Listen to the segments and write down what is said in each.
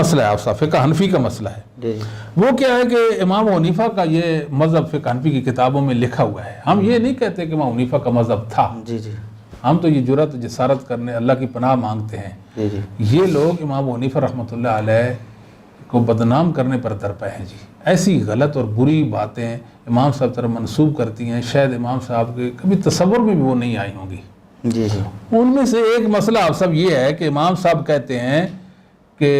مسئلہ ہے آپ صاحب، فقہ حنفی کا مسئلہ ہے۔ وہ کیا ہے کہ امام حنیفہ کا یہ مذہب فقہ حنفی کی کتابوں میں لکھا ہوا ہے۔ ہم یہ نہیں کہتے کہ امام حنیفہ کا مذہب تھا، ہم تو یہ جرأت جسارت کرنے اللہ کی پناہ مانگتے ہیں۔ یہ لوگ امام حنیفہ رحمۃ اللہ علیہ کو بدنام کرنے پر درپے ہیں جی، ایسی غلط اور بری باتیں امام صاحب طرف منسوب کرتی ہیں، شاید امام صاحب کے کبھی تصور میں بھی وہ نہیں آئی ہوں گی۔ ان میں سے ایک مسئلہ آپ سب یہ ہے کہ امام صاحب کہتے ہیں کہ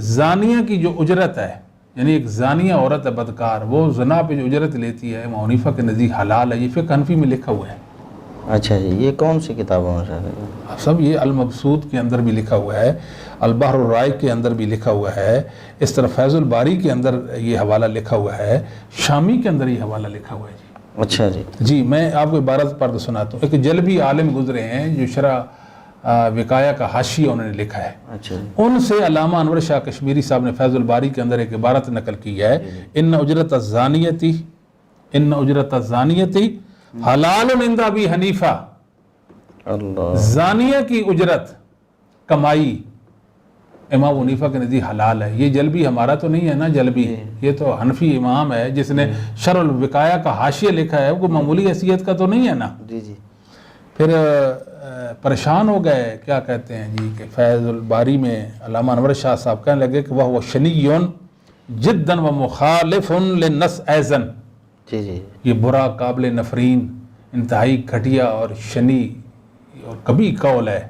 زانیہ کی جو اجرت ہے، یعنی ایک زانیہ عورت ہے بدکار، وہ زنا پہ جو اجرت لیتی ہے امام حنیفہ کے نزدیک حلال ہے۔ یہ فقہ حنفی میں لکھا ہوا ہے۔ اچھا جی، یہ کون سی کتابوں میں آپ سب یہ المبسوط کے اندر بھی لکھا ہوا ہے، البحر الرائق کے اندر بھی لکھا ہوا ہے، اس طرح فیض الباری کے اندر یہ حوالہ لکھا ہوا ہے، شامی کے اندر یہ حوالہ لکھا ہوا ہے جی۔ اچھا جی جی، میں آپ کو عبارت پڑھ سناتا ہوں۔ ایک جلبی عالم گزرے ہیں جو شرح وقایہ کا حاشیہ انہوں نے لکھا ہے، اچھا جی ان سے علامہ انور شاہ کشمیری صاحب نے فیض الباری کے اندر ایک عبارت نقل کی ہے، ان اجرت الزانیتی حلال عند ابی حنیفہ، اللہ، زانیہ کی اجرت کمائی امام حنیفہ کے نزدیک حلال ہے۔ یہ جلبی ہمارا تو نہیں ہے نا، جلبی یہ تو حنفی امام ہے جس نے شرح الوقایہ کا حاشیہ لکھا ہے، وہ معمولی حیثیت کا تو نہیں ہے نا۔ جی جی پھر پریشان ہو گئے، کیا کہتے ہیں جی کہ فیض الباری میں علامہ انور شاہ صاحب کہنے لگے کہ وہ شنیٌ جداً و مخالف للنص ایضاً، جی جی یہ برا، قابل نفرین، انتہائی گھٹیا اور شنی اور کبھی قول ہے،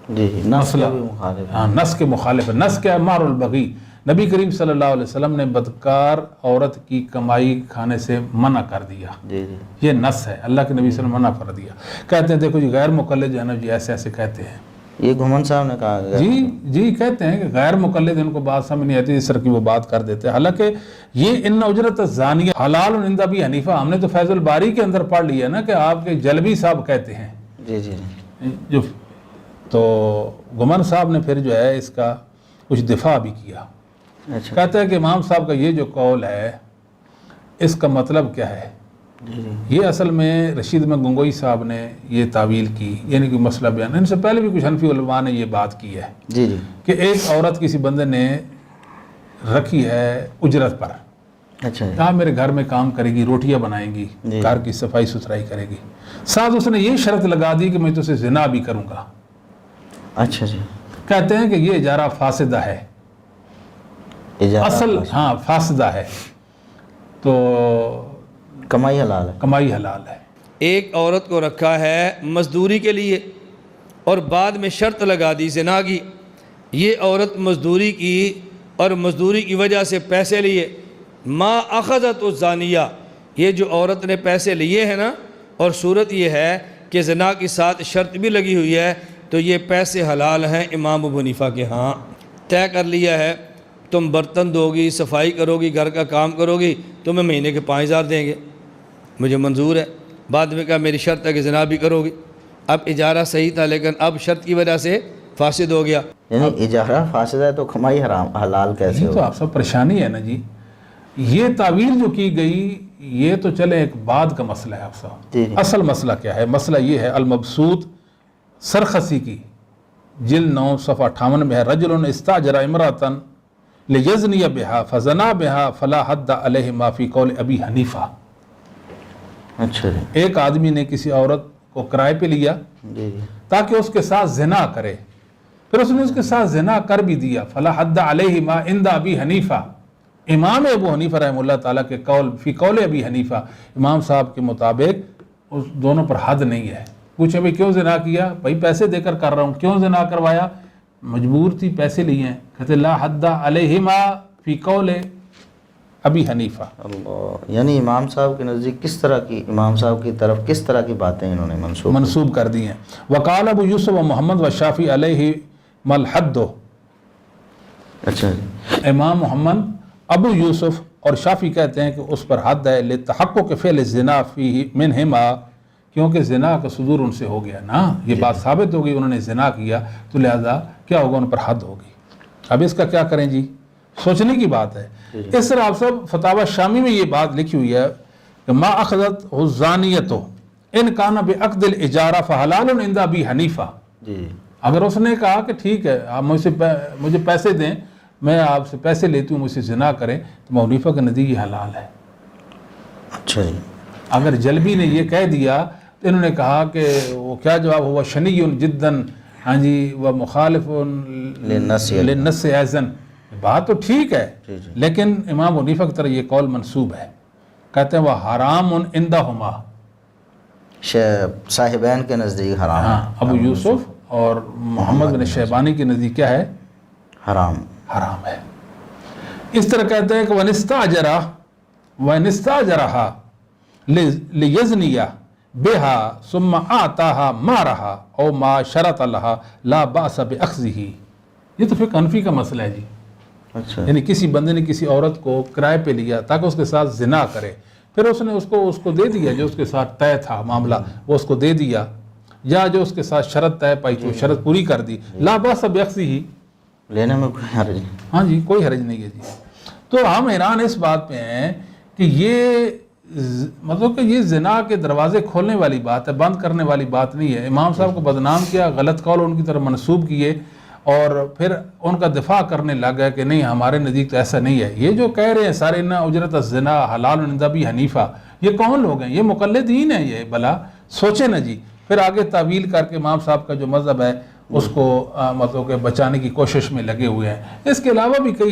جی نص مسئلہ کا بھی مخالف ہے۔ ہاں نص کے مخالف ہے۔ نص کیا ہے؟ مہر البغی، نبی کریم صلی اللہ علیہ وسلم نے بدکار عورت کی کمائی کھانے سے منع کر دیا، جی جی یہ نص ہے، اللہ کے نبی صلی اللہ علیہ وسلم منع کر دیا۔ کہتے ہیں دیکھو جی غیر مقلد جو ہے نا جی ایسے ایسے کہتے ہیں یہ گھمن صاحب نے کہا ہے۔ جی کہتے ہیں کہ غیر مقلد ان کو بات سمجھ نہیں آتی، اس طرح کی وہ بات کر دیتے ہیں۔ حالانکہ یہ ان اجرت الزانیہ حلال عند ابی حنیفہ، ہم نے تو فیض الباری کے اندر پڑھ لیا نا کہ آپ کے جلبی صاحب کہتے ہیں جی جی جو، تو گمن صاحب نے پھر جو ہے اس کا کچھ دفاع بھی کیا۔ اچھا کہتا ہے کہ امام صاحب کا یہ جو قول ہے اس کا مطلب کیا ہے؟ جی جی یہ اصل میں رشید احمد گنگوئی صاحب نے یہ تعویل کی، یعنی کہ مسئلہ بیان، ان سے پہلے بھی کچھ حنفی علماء نے یہ بات کی ہے جی جی کہ ایک عورت کسی بندے نے رکھی ہے اجرت پر، اچھا جی کہا میرے گھر میں کام کرے گی، روٹیاں بنائیں گی، جی۔ گھر کی صفائی ستھرائی کرے گی، ساتھ اس نے یہ شرط لگا دی کہ میں تو اسے زنا بھی کروں گا۔ اچھا جی کہتے ہیں کہ یہ اجارہ فاسدہ ہے، اجازت اصل ہاں فاسدہ ہے، تو کمائی حلال ہے۔ کمائی حلال ہے۔ ایک عورت کو رکھا ہے مزدوری کے لیے اور بعد میں شرط لگا دی زنا کی، یہ عورت مزدوری کی اور مزدوری کی وجہ سے پیسے لیے، ما اخذت الزانیہ، یہ جو عورت نے پیسے لیے ہیں نا، اور صورت یہ ہے کہ زنا کے ساتھ شرط بھی لگی ہوئی ہے، تو یہ پیسے حلال ہیں امام ابو حنیفہ کے ہاں۔ طے کر لیا ہے تم برتن دو گی، صفائی کرو گی، گھر کا کام کرو گی، تمہیں مہینے کے 5000 دیں گے، مجھے منظور ہے۔ بعد میں کہا میری شرط ہے کہ زنا بھی کرو گی۔ اب اجارہ صحیح تھا لیکن اب شرط کی وجہ سے فاسد ہو گیا۔ یعنی اجارہ فاسد ہے تو کمائی حرام حلال کیسے یہ تو ہو؟ آپ سب پریشانی ہے نا جی، یہ تعویل جو کی گئی یہ تو چلے ایک بعد کا مسئلہ ہے آپ صاحب۔ جی جی اصل مسئلہ کیا ہے؟ مسئلہ یہ ہے المبسوط سرخسی کی جلد 9 صفحہ 58 میں ہے، رجل استاجر امرأة لیزنی بہا فزنا بہا فلا حد علیہ ما فی قول ابی حنیفہ۔ اچھا جی ایک آدمی نے کسی عورت کو کرائے پہ لیا جی جی تاکہ اس کے ساتھ زنا کرے، پھر اس نے اس کے ساتھ زنا کر بھی دیا، فلا حد علیہ ما عند ابی حنیفہ، امام ابو حنیفہ رحمہ اللہ تعالیٰ کے قول فی قول ابی حنیفہ، امام صاحب کے مطابق اس دونوں پر حد نہیں ہے۔ پوچھے بھئی کیوں زنا کیا؟ بھئی پیسے دے کر کر رہا ہوں۔ کیوں زنا کروایا؟ مجبور تھی، پیسے لیے ہیں۔ کہتے لا حد علیہما فی قول ابی حنیفہ۔ اللہ، یعنی امام صاحب کے نزدیک کس طرح کی، امام صاحب کی طرف کس طرح کی باتیں انہوں نے منسوب کر دی ہیں۔ وقال ابو یوسف و محمد و شافی علیہ ملحد، اچھا جی امام محمد، ابو یوسف اور شافی کہتے ہیں کہ اس پر حد ہے، لتحقق فعل الزنا فیہ منہما، کیونکہ زنا کا صدور ان سے ہو گیا نا، یہ بات ثابت ہو گئی انہوں نے زنا کیا، تو لہذا کیا ہوگا، ان پر حد ہوگی۔ اب اس کا کیا کریں جی؟ سوچنے کی بات ہے۔ اس طرح آپ سب فتاوی شامی میں یہ بات لکھی ہوئی ہے کہ ما اخذت الزانیۃ ان کان بعقد الاجارہ فحلال عند ابی حنیفہ، جی اگر اس نے کہا کہ ٹھیک ہے آپ مجھے پیسے دیں، میں آپ سے پیسے لیتی ہوں، مجھ سے زنا کریں، تو ابو حنیفہ کے نزدیک یہ حلال ہے۔ اچھا جی، اگر جلبی نے یہ کہہ دیا تو انہوں نے کہا کہ وہ کیا جواب ہوا، شنی جدن، ہاں جی، وہ مخالف للنص ایزن، بات تو ٹھیک ہے لیکن امام ابو حنیفہ کی طرح یہ قول منسوب ہے، کہتے ہیں وہ حرام عندہما، صاحبین کے نزدیک حرام ہے، ہاں ابو یوسف اور محمد بن شیبانی کے نزدیک کیا ہے، حرام ہے۔ اس طرح کہتے ہیں کہ وَنِسْتَاجَرَهَا لِيَزْنِيَ بِهَا ثُمَّ آتَاهَا مَارَهَا او ما شرط لها لا بأس بأخذه، یہ تو پھر حنفی کا مسئلہ ہے جی۔ اچھا، یعنی کسی بندے نے کسی عورت کو کرائے پہ لیا تاکہ اس کے ساتھ زنا کرے، پھر اس نے اس کو دے دیا جو اس کے ساتھ طے تھا معاملہ، وہ اس کو دے دیا، یا جو اس کے ساتھ شرط طے پائی تو شرط پوری کر دی، لا باس بأخذه، لینے میں کوئی حرج نہیں۔ ہاں جی، کوئی حرج نہیں ہے جی۔ تو ہم حیران اس بات پہ ہیں کہ یہ مطلب کہ یہ زنا کے دروازے کھولنے والی بات ہے، بند کرنے والی بات نہیں ہے۔ امام صاحب کو بدنام کیا، غلط قول ان کی طرف منسوب کیے، اور پھر ان کا دفاع کرنے لگ گیا کہ نہیں ہمارے نزدیک تو ایسا نہیں ہے۔ یہ جو کہہ رہے ہیں سارے اِنَّ اُجْرَتَ الزِّنَا حلال عند ابی حنیفہ، یہ کون لوگ ہیں؟ یہ مقلدین ہیں، یہ بلا سوچیں نا جی۔ پھر آگے تعویل کر کے امام صاحب کا جو مذہب ہے اس کو مطلب کہ بچانے کی کوشش میں لگے ہوئے ہیں۔ اس کے علاوہ بھی کئی